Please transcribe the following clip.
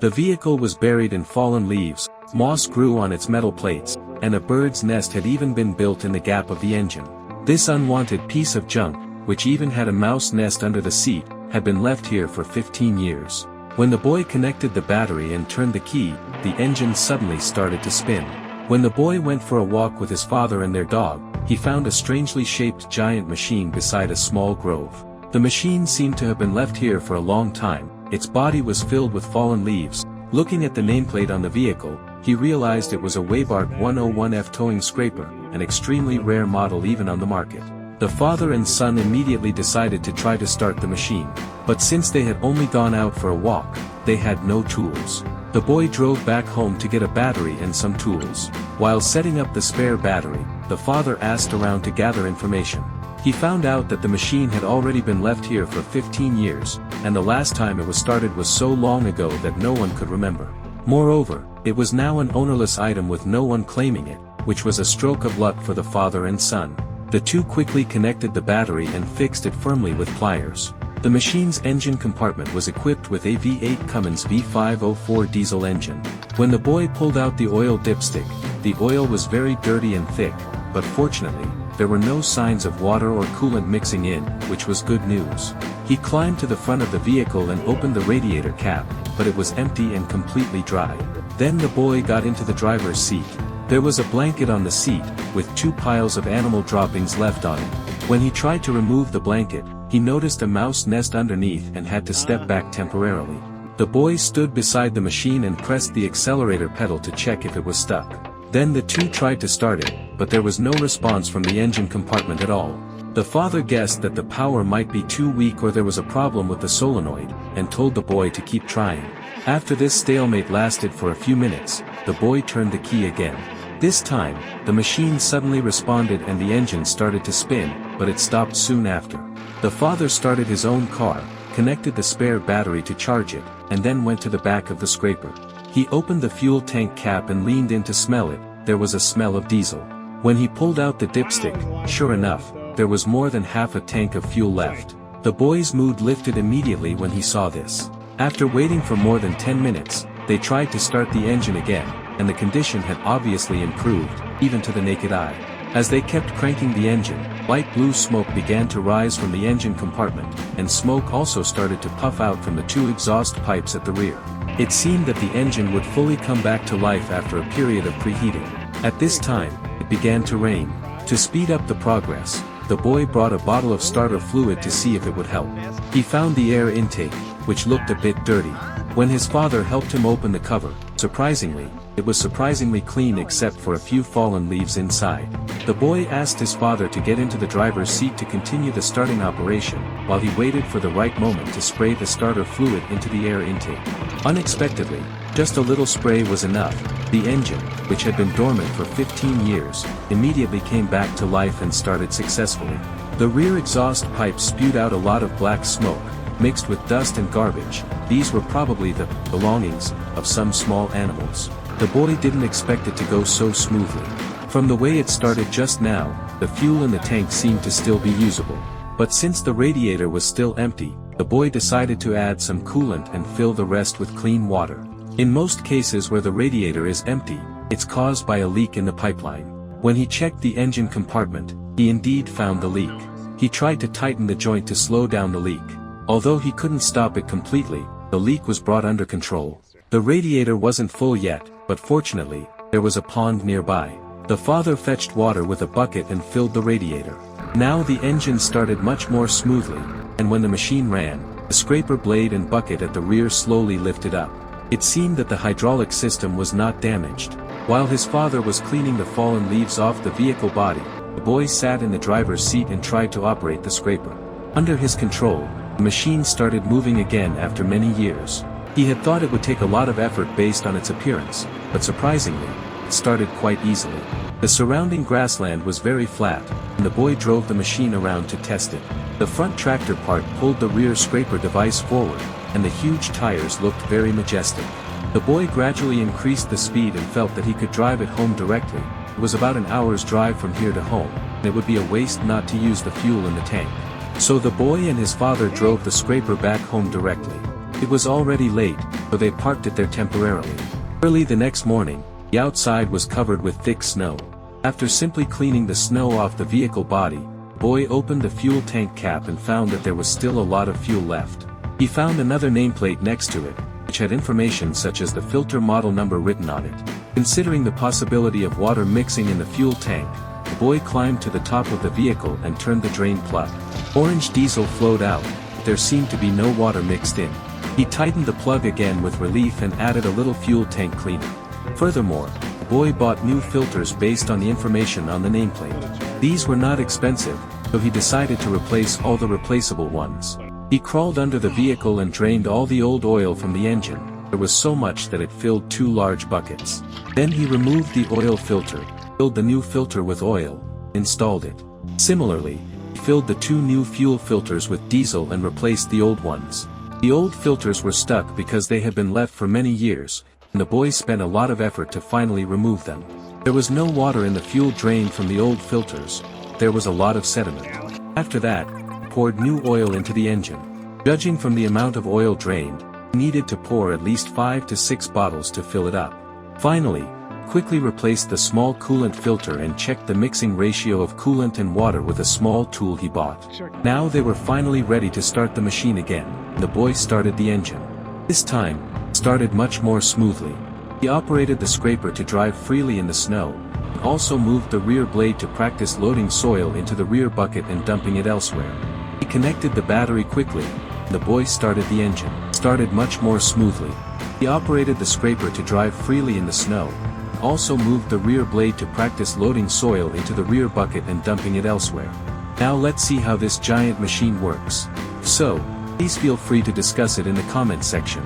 The vehicle was buried in fallen leaves, moss grew on its metal plates, and a bird's nest had even been built in the gap of the engine. This unwanted piece of junk, which even had a mouse nest under the seat, had been left here for 15 years. When the boy connected the battery and turned the key, the engine suddenly started to spin. When the boy went for a walk with his father and their dog, he found a strangely shaped giant machine beside a small grove. The machine seemed to have been left here for a long time. Its body was filled with fallen leaves. Looking at the nameplate on the vehicle, he realized it was a Weybark 101F towing scraper, an extremely rare model even on the market. The father and son immediately decided to try to start the machine, but since they had only gone out for a walk, they had no tools. The boy drove back home to get a battery and some tools. While setting up the spare battery, the father asked around to gather information. He found out that the machine had already been left here for 15 years, and the last time it was started was so long ago that no one could remember. Moreover, it was now an ownerless item with no one claiming it, which was a stroke of luck for the father and son. The two quickly connected the battery and fixed it firmly with pliers. The machine's engine compartment was equipped with a V8 Cummins V504 diesel engine. When the boy pulled out the oil dipstick, the oil was very dirty and thick, but fortunately, there were no signs of water or coolant mixing in, which was good news. He climbed to the front of the vehicle and opened the radiator cap, but it was empty and completely dry. Then the boy got into the driver's seat. There was a blanket on the seat, with 2 piles of animal droppings left on it. When he tried to remove the blanket, he noticed a mouse nest underneath and had to step back temporarily. The boy stood beside the machine and pressed the accelerator pedal to check if it was stuck. Then the two tried to start it, but there was no response from the engine compartment at all. The father guessed that the power might be too weak or there was a problem with the solenoid, and told the boy to keep trying. After this stalemate lasted for a few minutes, the boy turned the key again. This time, the machine suddenly responded and the engine started to spin, but it stopped soon after. The father started his own car, connected the spare battery to charge it, and then went to the back of the scraper. He opened the fuel tank cap and leaned in to smell it. There was a smell of diesel. When he pulled out the dipstick, sure enough, there was more than half a tank of fuel left. The boy's mood lifted immediately when he saw this. After waiting for more than 10 minutes, they tried to start the engine again, and the condition had obviously improved, even to the naked eye. As they kept cranking the engine, light blue smoke began to rise from the engine compartment, and smoke also started to puff out from the 2 exhaust pipes at the rear. It seemed that the engine would fully come back to life after a period of preheating. At this time, it began to rain. To speed up the progress, the boy brought a bottle of starter fluid to see if it would help. He found the air intake, which looked a bit dirty. When his father helped him open the cover, surprisingly, it was surprisingly clean except for a few fallen leaves inside. The boy asked his father to get into the driver's seat to continue the starting operation, while he waited for the right moment to spray the starter fluid into the air intake. Unexpectedly, just a little spray was enough. The engine, which had been dormant for 15 years, immediately came back to life and started successfully. The rear exhaust pipes spewed out a lot of black smoke, mixed with dust and garbage. These were probably the belongings of some small animals. The boy didn't expect it to go so smoothly. From the way it started just now, the fuel in the tank seemed to still be usable. But since the radiator was still empty, the boy decided to add some coolant and fill the rest with clean water. In most cases where the radiator is empty, it's caused by a leak in the pipeline. When he checked the engine compartment, he indeed found the leak. He tried to tighten the joint to slow down the leak. Although he couldn't stop it completely, the leak was brought under control. The radiator wasn't full yet, but fortunately, there was a pond nearby. The father fetched water with a bucket and filled the radiator. Now the engine started much more smoothly, and when the machine ran, the scraper blade and bucket at the rear slowly lifted up. It seemed that the hydraulic system was not damaged. While his father was cleaning the fallen leaves off the vehicle body, the boy sat in the driver's seat and tried to operate the scraper. Under his control, the machine started moving again after many years. He had thought it would take a lot of effort based on its appearance, but surprisingly, it started quite easily. The surrounding grassland was very flat, and the boy drove the machine around to test it. The front tractor part pulled the rear scraper device forward, and the huge tires looked very majestic. The boy gradually increased the speed and felt that he could drive it home directly. It was about an hour's drive from here to home, and it would be a waste not to use the fuel in the tank. So the boy and his father drove the scraper back home directly. It was already late, so they parked it there temporarily. Early the next morning, the outside was covered with thick snow. After simply cleaning the snow off the vehicle body, the boy opened the fuel tank cap and found that there was still a lot of fuel left. He found another nameplate next to it, which had information such as the filter model number written on it. Considering the possibility of water mixing in the fuel tank, the boy climbed to the top of the vehicle and turned the drain plug. Orange diesel flowed out, but there seemed to be no water mixed in. He tightened the plug again with relief and added a little fuel tank cleaner. Furthermore, the boy bought new filters based on the information on the nameplate. These were not expensive, so he decided to replace all the replaceable ones. He crawled under the vehicle and drained all the old oil from the engine. There was so much that it filled 2 large buckets. Then he removed the oil filter, filled the new filter with oil, installed it. Similarly, he filled the 2 new fuel filters with diesel and replaced the old ones. The old filters were stuck because they had been left for many years, and the boy spent a lot of effort to finally remove them. There was no water in the fuel drained from the old filters. There was a lot of sediment. After that, he poured new oil into the engine. Judging from the amount of oil drained, he needed to pour at least 5 to 6 bottles to fill it up. Finally, quickly replaced the small coolant filter and checked the mixing ratio of coolant and water with a small tool he bought. Now they were finally ready to start the machine again, and the boy started the engine. This time, it started much more smoothly. He operated the scraper to drive freely in the snow, and also moved the rear blade to practice loading soil into the rear bucket and dumping it elsewhere. He connected the battery quickly, and the boy started the engine. Started much more smoothly. He operated the scraper to drive freely in the snow, and also moved the rear blade to practice loading soil into the rear bucket and dumping it elsewhere. Now let's see how this giant machine works. If so, please feel free to discuss it in the comment section.